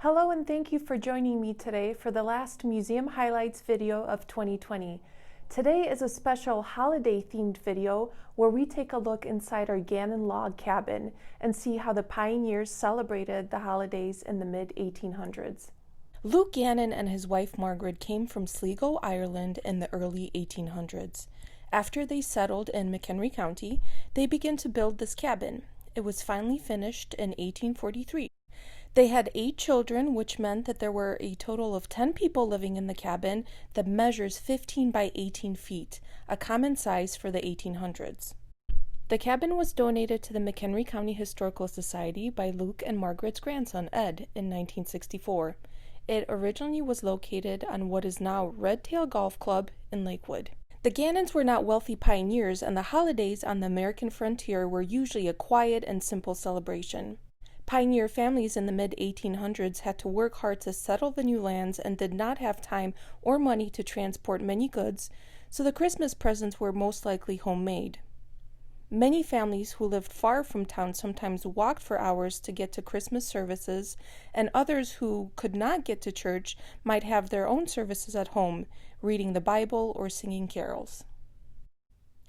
Hello and thank you for joining me today for the last Museum Highlights video of 2020. Today is a special holiday-themed video where we take a look inside our Gannon log cabin and see how the pioneers celebrated the holidays in the mid-1800s. Luke Gannon and his wife Margaret came from Sligo, Ireland in the early 1800s. After they settled in McHenry County, they began to build this cabin. It was finally finished in 1843. They had 8 children, which meant that there were a total of 10 people living in the cabin that measures 15 by 18 feet, a common size for the 1800s. The cabin was donated to the McHenry County Historical Society by Luke and Margaret's grandson, Ed, in 1964. It originally was located on what is now Red Tail Golf Club in Lakewood. The Gannons were not wealthy pioneers, and the holidays on the American frontier were usually a quiet and simple celebration. Pioneer families in the mid-1800s had to work hard to settle the new lands and did not have time or money to transport many goods, so the Christmas presents were most likely homemade. Many families who lived far from town sometimes walked for hours to get to Christmas services, and others who could not get to church might have their own services at home, reading the Bible or singing carols.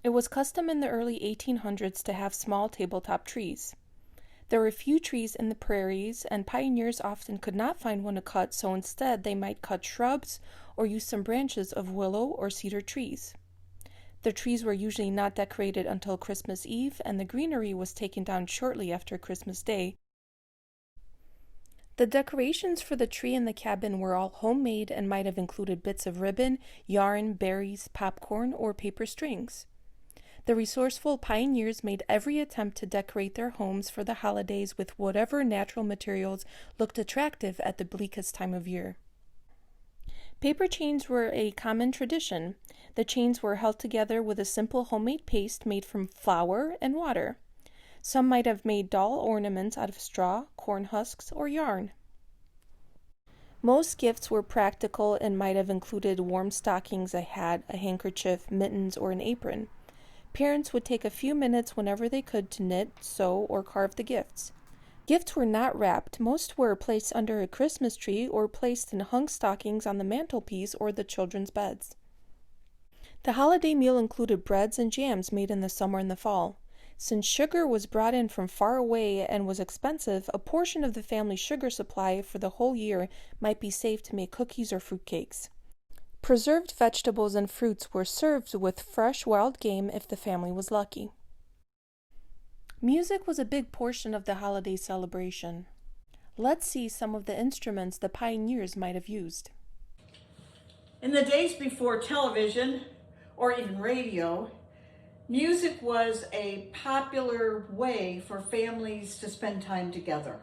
It was custom in the early 1800s to have small tabletop trees. There were few trees in the prairies, and pioneers often could not find one to cut, so instead they might cut shrubs or use some branches of willow or cedar trees. The trees were usually not decorated until Christmas Eve, and the greenery was taken down shortly after Christmas Day. The decorations for the tree in the cabin were all homemade and might have included bits of ribbon, yarn, berries, popcorn, or paper strings. The resourceful pioneers made every attempt to decorate their homes for the holidays with whatever natural materials looked attractive at the bleakest time of year. Paper chains were a common tradition. The chains were held together with a simple homemade paste made from flour and water. Some might have made doll ornaments out of straw, corn husks, or yarn. Most gifts were practical and might have included warm stockings, a hat, a handkerchief, mittens, or an apron. Parents would take a few minutes whenever they could to knit, sew, or carve the gifts. Gifts were not wrapped. Most were placed under a Christmas tree or placed in hung stockings on the mantelpiece or the children's beds. The holiday meal included breads and jams made in the summer and the fall. Since sugar was brought in from far away and was expensive, a portion of the family's sugar supply for the whole year might be saved to make cookies or fruitcakes. Preserved vegetables and fruits were served with fresh wild game if the family was lucky. Music was a big portion of the holiday celebration. Let's see some of the instruments the pioneers might have used. In the days before television or even radio, music was a popular way for families to spend time together.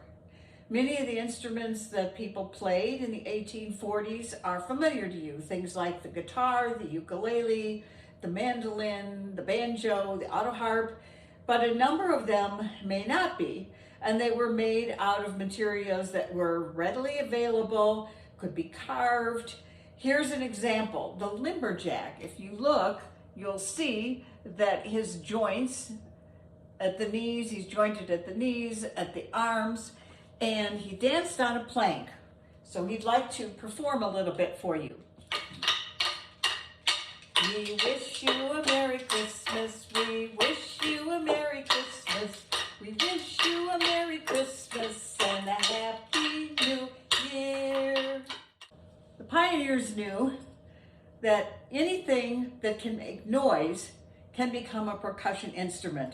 Many of the instruments that people played in the 1840s are familiar to you. Things like the guitar, the ukulele, the mandolin, the banjo, the auto harp, but a number of them may not be. And they were made out of materials that were readily available, could be carved. Here's an example, the lumberjack. If you look, you'll see that his joints at the knees, he's jointed at the knees, at the arms, and he danced on a plank. So he'd like to perform a little bit for you. We wish you a Merry Christmas. We wish you a Merry Christmas. We wish you a Merry Christmas and a Happy New Year. The pioneers knew that anything that can make noise can become a percussion instrument.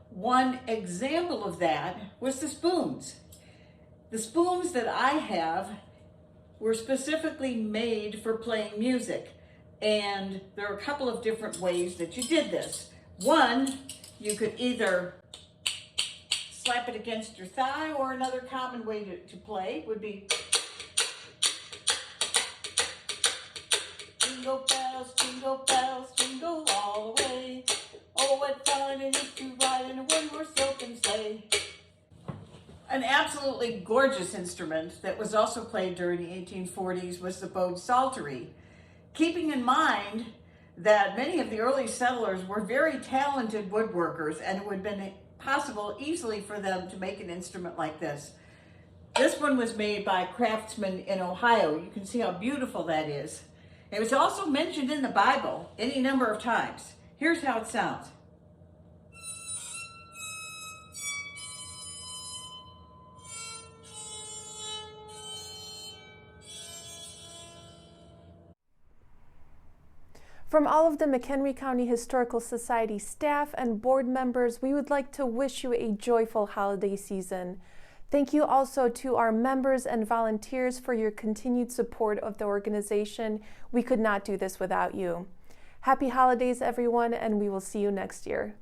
One example of that was the spoons. The spoons that I have were specifically made for playing music, and there are a couple of different ways that you did this. One, you could either slap it against your thigh, or another common way to play would be jingle bells, jingle all the way. Oh, what fun it is to ride in a one-horse open sleigh. An absolutely gorgeous instrument that was also played during the 1840s was the Bode Saltery, keeping in mind that many of the early settlers were very talented woodworkers, and it would have been possible easily for them to make an instrument like this. This one was made by craftsmen in Ohio. You can see how beautiful that is. It was also mentioned in the Bible any number of times. Here's how it sounds. From all of the McHenry County Historical Society staff and board members, we would like to wish you a joyful holiday season. Thank you also to our members and volunteers for your continued support of the organization. We could not do this without you. Happy holidays, everyone, and we will see you next year.